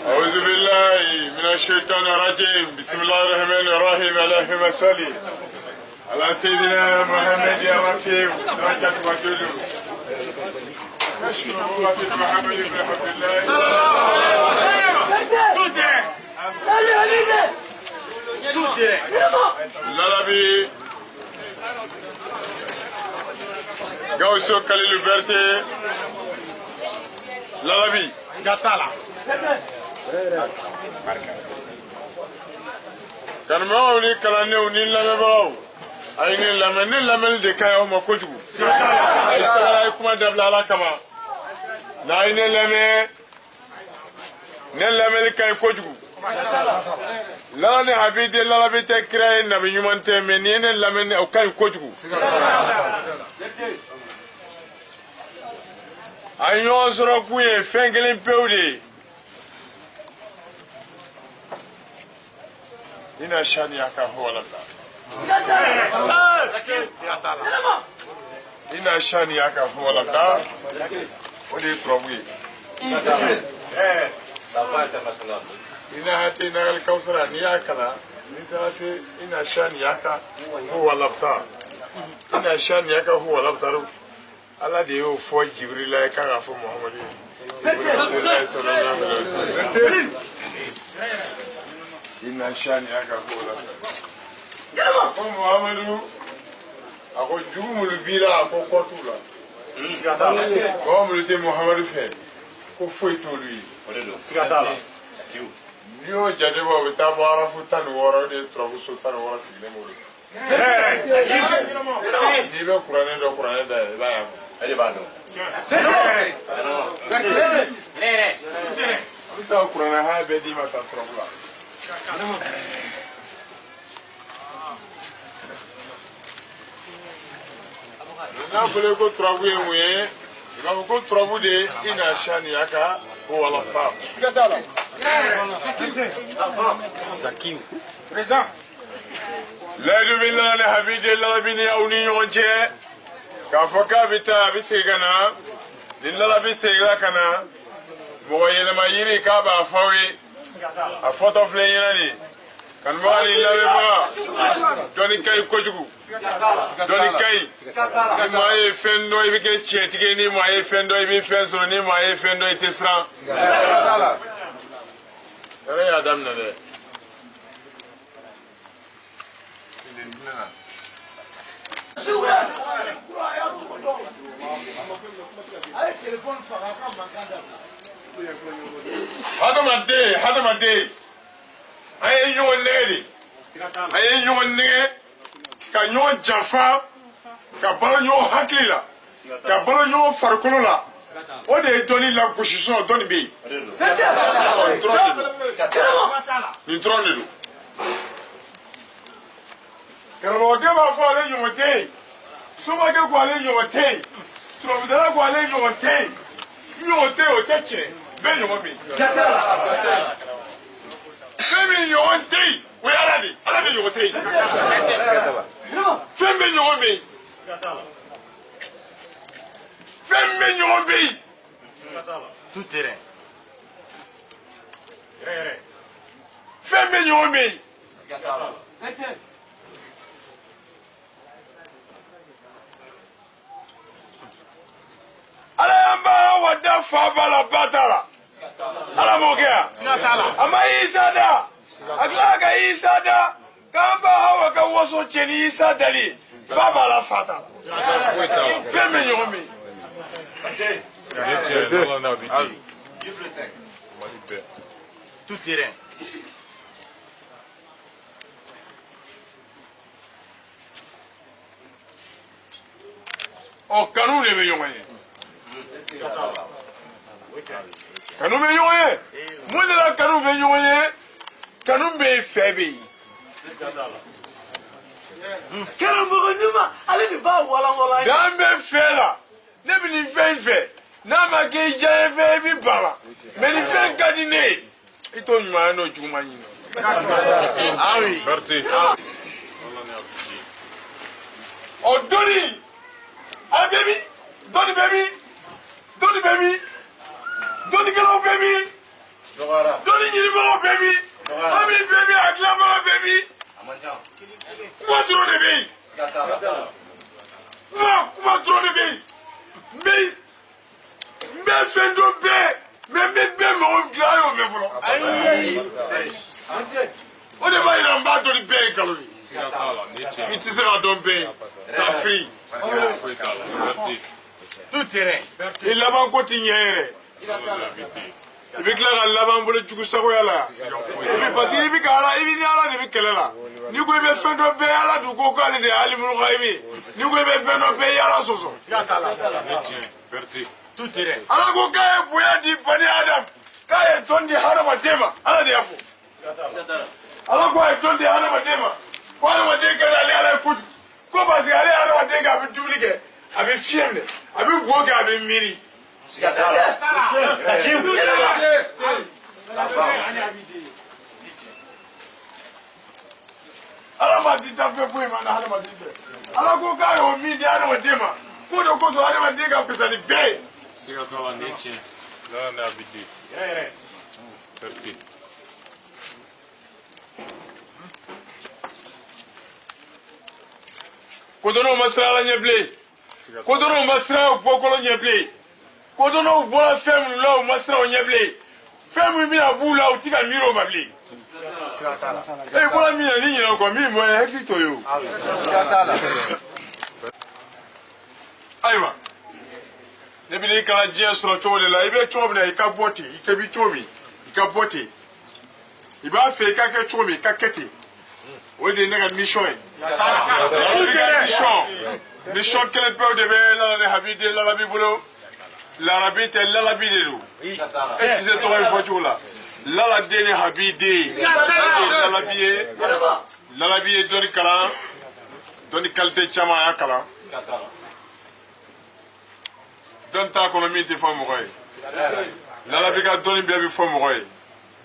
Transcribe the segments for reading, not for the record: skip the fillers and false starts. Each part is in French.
أعوذ بالله من الشيطان الرجيم بسم الله الرحمن الرحيم اللهم صل على سيدنا محمد يا رفيع درجة وجوده نشكر الله محمد بن عبد الله Lalabi Gausso Kalilu Berté Lalabi Gatala Kanma ni kalane ni lamebo ay ni lamel de kayo ma kojugu ay sala kuma dabla ala kama na ni lamel kay kojugu la ne habide la be te créer na bi ñumante mais ni ne lamene o kay kojugu ay ñoo soro kuye fengelin pewde ina shani yaka huwa ina shani yaka huwa labda odi probi ina hati na al-kausara ni yakala ni tase ina shani yaka huwa labda ina shani yaka huwa labda ala de yo fo jibril ka ga fo muhammad sallallahu alaihi wasallam ina shani yaka huwa labda ko muhammadu ako jumul bila ako kotula ko mulite muhammadu fe ko foi to lui sigatala yo jadebo beta bara futan woro de trobu sultan woro signe mulu ni be qur'ane da ba ya ali ba do bisa qur'ane ha be di mata trobu la na bole ko trobu enwe ba ko trobu de ina shani yaka ko wala pa sigatala Zakiu présent la billah la habide la bini awni yonje ka foka bita bisigana lilla bisigala kana mo yele mayiri ka ba fawi a photo fle yirani kan wali la ba doni kay kojugu doni kay ma e fendo e ke chetige ni ma e fendo e bi fenso ni ma e fendo e tesra Kare adam na de. Hadamade. Aye yo neri. Aye yo ne ka nyo jafa ka balo nyo hakila. Ka balo nyo farkulola. O de doni la gauchison doni bi. Ni drone lu. Kero de ba fo ale yote. So ba ke ko ale yote. Tro de la ko ale yote. Yote o teche. Ben yo bi. Femi yote. We ala de yote. Femi yo bi. Femme nyombi tout terrain femme nyombi ala yamba wada fa bala batala ala mokea ama isada aglaga isada kamba hawa ka waso cheni isadali baba la fata femme nyombi Tout terrain. Oh, canou les meilleurs moyens. Canou meilleurs moyens. Moi, de la canou meilleurs moyens. Canou me fait bien. Canou me allez de bas, voilà. Dans mes faits là. Ne me fait. N'a ma gueule, j'ai fait bi bala. Mais il fait gardiner. Il tourne ma no jumani. Ah oui. o doni a baby doni baby doni baby doni galo baby doni nyiribo baby ami baby aklama baby kuma duro de baby kuma duro de baby mais fendo be mais be mo glayo me folo o de ba ina mba to di be galo ni ti se na don be ta free tout terrain il laban ko ti nyere ibi kila ka laban bolo jugu sago yala ibi parce que ibi ka ala ibi ni ala de bi kelela ni ko be fendo be ala du ko kale de ali mu ko ibi ni ko be fendo be yala soso tout terrain ala ko ka buya di bani adam ka e tondi harama tema ala de yafo ala ko e tondi harama tema ko harama de ka ala kutu ko parce que ala harama de ka bi dubli ke abi fiemne abi go ka abi miri ala ma di ta fe boy man ala ma di fe ala ko ka yo mi di harama tema ko do ko so harama de ka pesa ni be Sigatola niente, non è abiti. Perché? Kodono masra la nyeble. Kodono masra bokolo nyeble. Kodono bola femme lo masra o nyeble. Femme mi na bula o tika miro mabli. Eh bola mi na ni na ko mi mo e hekito yo. Aywa. Ne bile kala jiya sura chole la ibe chomi na ikaboti ikebi chomi ikaboti iba fe ka ke chomi ka kete o de ne ga mission mission kele pe de be la ne habide la la bibulo la rabi te la la bidelu e ti se to fo chola la la de ne habide la la biye doni kala doni kalte chama ya kala don ta kono min ti fo mogoy lala bi ka doni be bi fo mogoy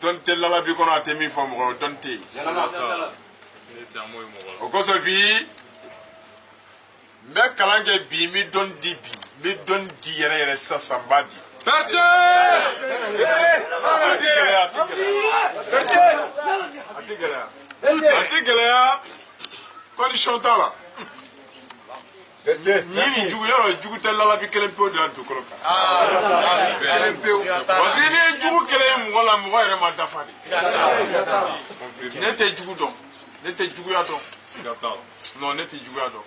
don te lala bi kono ate mi fo mogoy don te o ko so bi me kalange bi mi don di yere yere sa sambadi article ya condition tala ni jugu yaro jugu te lala bi kelen pe de la dukolo ka kelen pe parce que ni jugu kelen mo la mo yere ma dafani ne te jugu don ne te jugu ya don non ne te jugu ya don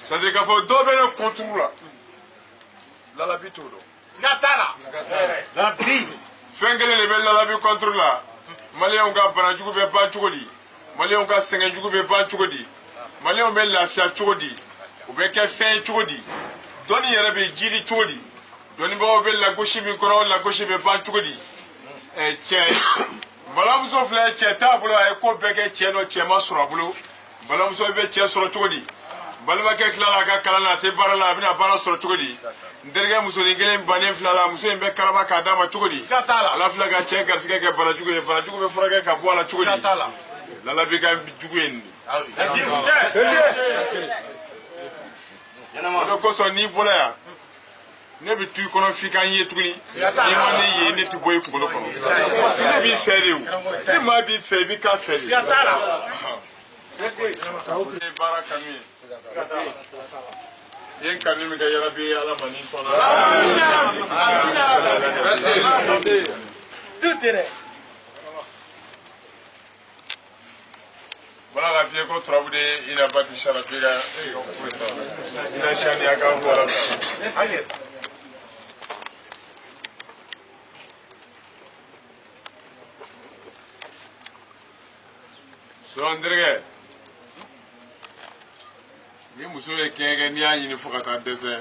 ça veut dire qu'il faut do bene contrôle la lala bi to do ngatara la bi fengele le bel lala bi contrôle la malien ga bana jugu be ba jugu di malien ga senga jugu be ba jugu di malien be la sia jugu di o be ke fe chudi doni yere be jiri chudi doni bo be la goshi mi koro la goshi be ban chudi e che balam so fle che tabulo e ko be ke che no che masura bulo balam so be che soro chudi balma ke kala ka kala na te barala bina bara soro chudi nderge muso ngele banen flala muso be karaba ka dama chudi ala fla ga che gar sike ke bara chudi be fura ka boala chudi lala be ga jugu en o ko so ni bola ya ne bi tu kono fi kan ye tuguni ni ma ne ye ne ti boy ko kono si ne bi fere o ne ma bi fe bi ka fere ya tala e baraka mi yen kan mi ga yara bi ala mani sona tutere voilà la vie qu'on trouve il a bâti charapira il a chani à quand voilà so ndrege mi muso e kenge ni anyi ni fukata dese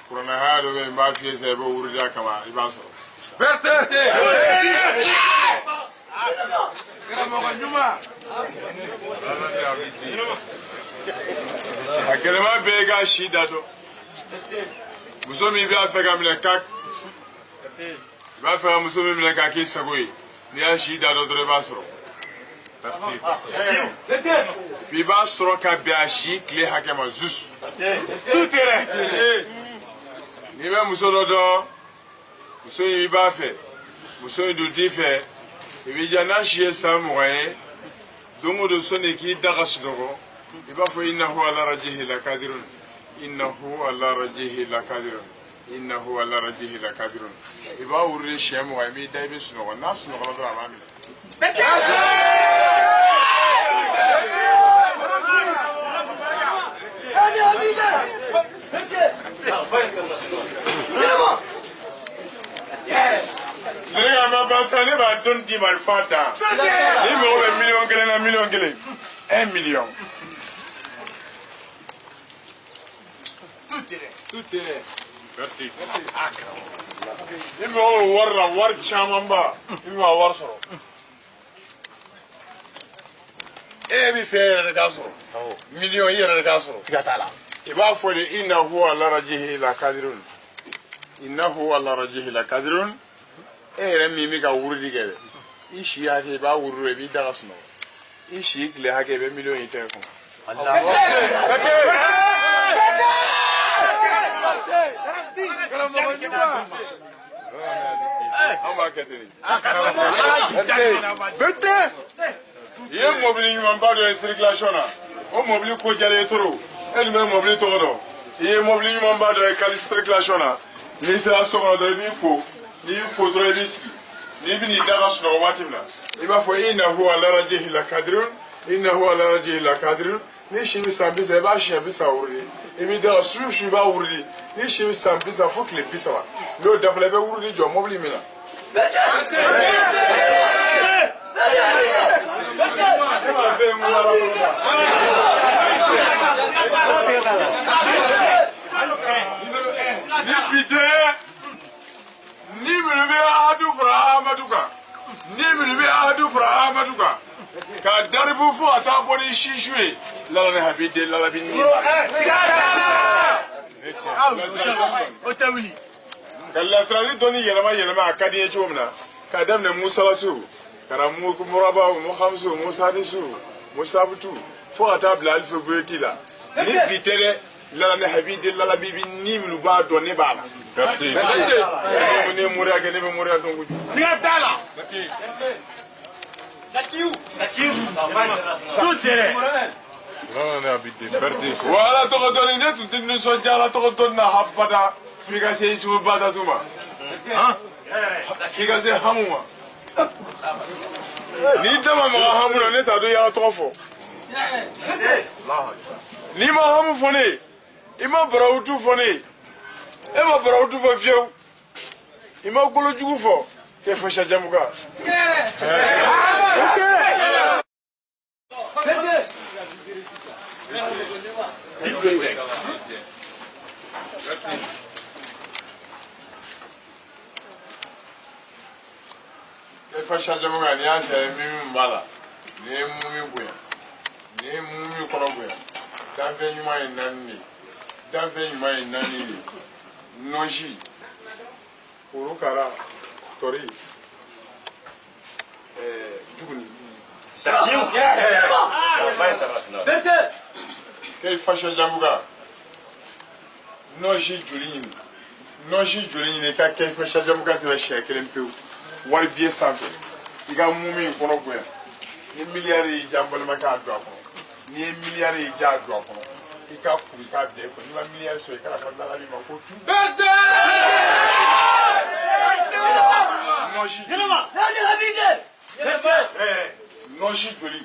corona ha do be ma fi se be wurida kama ibaso berte akelema bega shida do muso mi bi afeka mle kak ba fa muso mi mle kak isagoyi ni a shida do dore basoro Puis va sɔrɔ ka bɛn a si tile hakɛ ma juste. Tout terrain. N'i bɛ muso dɔ dɔn, muso in i b'a fɛ, muso in dun t'i fɛ, i b'i ja n'a si ye san 20 ye, don o don sɔnni k'i da ka sunɔgɔ, i b'a fɔ innahu ala rajihi lakadirun, innahu ala rajihi lakadirun, innahu ala rajihi lakadirun. I b'a wuridi siɲɛ 20 i b'i da i bɛ sunɔgɔ, n'a sunɔgɔla dɔrɔn a b'a minɛ. Sɛnɛga ma ban sa ne b'a dɔn di marifa da ni mago bɛ miliyɔn 1 na miliyɔn 1 1 million. Tout terrain. Merci. Ni mago bɛ wari la wari caman ba i bɛ ka wari sɔrɔ. E bɛ fɛ e yɛrɛ de k'a sɔrɔ miliyɔn i yɛrɛ de k'a sɔrɔ. Siga t'a la. I b'a fɔ de innahu ala rajihi lakadirun, innahu ala rajihi lakadirun. E yɛrɛ min bɛ ka wurudi kɛ dɛ i si hakɛ i b'a wurudi i b'i da ka sunɔgɔ i si tile hakɛ i bɛ miliyɔn in tɛgɛ kɔnɔ. An b'a kɛ ten de. I ye mɔbili ɲumanba dɔ ye circulation na o mɔbili ko jɛlen toro e dun bɛ mɔbili tɔgɔ dɔn i ye mɔbili ɲumanba dɔ ye kali circulation na n'i sera so kɔnɔ dɔrɔn i b'i ko. N'i ko dɔrɔn i b'i sigi n'i bɛ n'i da ka sunɔgɔ waati min na i b'a fɔ innahu ala rajihi lakadirun, innahu ala rajihi lakadirun. Ni si bɛ san 30 i b'a siɲɛ 30 wurudi i b'i da ka su i b'a wurudi ni si bɛ san 30 fo tile 30 n'o dafala i bɛ wurudi jɔ mɔbili min na. Ni bi tɛ ni minnu bɛ ahadu fara Amadu kan ni minnu bɛ ahadu fara Amadu kan ka daribu fo ka taa bɔ ni sisu ye lala ni habide lala bi ni. O tɛ wuli. Ka lasirali dɔnni yɛlɛma yɛlɛma a ka di n ye cogo min na k'a daminɛ musalasu ka na murabaw muhamsu musadisu musabutu fo ka taa bila alifu boyoti la ni bi tɛ dɛ lala ni habide lala bi ni minnu b'a dɔn ne b'a la. Merci. Ne mourir à gagner, me mourir à ton goût. Tiens-la. Sakiou. Tout terrain. Non, on est habité. Voilà, tu redonnes une tout une leçon de la tu redonnes na hapada. Fika c'est sur bada tuma. Hein? Fika c'est hamouma. Ni dama ma hamouna ne ta do ya trop fort. Ni ma hamou foné. Ima braoutou foné. E ma barawutu fɔ fiyewu i ma golojugu fɔ k'e fɔsiya jamuka. K'e fɔsiya jamuka n'i y'a sɛ min b'a la n'i ye mun min bonya n'i ye mun min kɔrɔ bonya danfɛn ɲuman ye 4 de danfɛn ɲuman ye 4 de. Noji, Urukara, Tori, Juguni. Quel fashion Jamuga? Noji Julin. Noji Julin, quel fashion Jamuga, c'est la chère, quel peu. Wal bien simple. Il y a un moment pour nous. Ni milliards de Jambalmaka drop. Ni milliards de Jad drop. I ka kuru ka bɛn ko n'i ma miliyari sɔrɔ i kana fɔ dala min ma ko tu. Nɔsi joli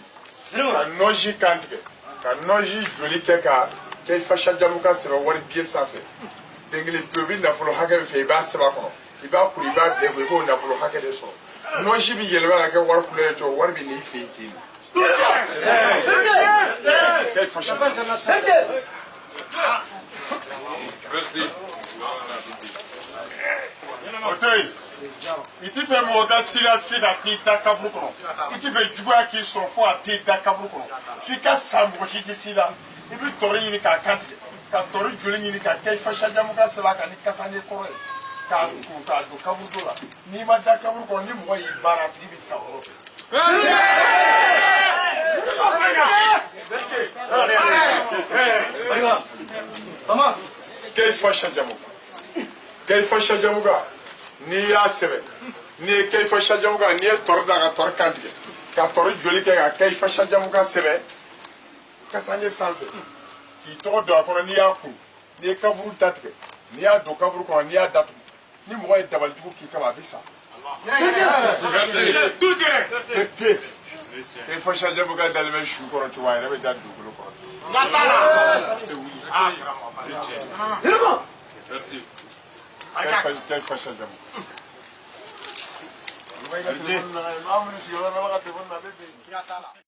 ka nɔsi kan tigɛ ka nɔsi joli kɛ ka kɛ fasa jamu ka sɛbɛn wari biye sanfɛ den kelen pewu i bɛ nafolo hakɛ min fɛ i b'a sɛbɛn a kɔnɔ i b'a kuru i b'a bɛn ko i b'o nafolo hakɛ de sɔrɔ nɔsi bɛ yɛlɛma ka kɛ wari kulɛri cogo wari bɛ n'i fɛ yen ten. Quel fâcheux. Auteuil, il te fait mon gars s'il a fait la tête d'Akabou. Il te fait jouer à qui sont forts à tête d'Akabou. Fika Sambo qui est là. Il veut torer une carte. Quand torer Julie, quel fâcheux Jamuka, c'est là qu'à Nikassane Corée. Car du Kaboudola. Ni ma d'Akabou, ni moi, il va à la tribu Sao. kayfa shajamuga kayfa shajamuga ni ya sebe ni kayfa shajamuga ni torda ga torkantige ka tor joli ke ga kayfa shajamuga sebe ka sanje sanfe ki to do ko ni ya ku ni kaburu datike ni ya do kaburu ko ni ya datu ni mo e dabal jugu ki kama bisa tout direct kayfa shajamuga dalme shu ko to wa rebe dadu ko كيف شجموا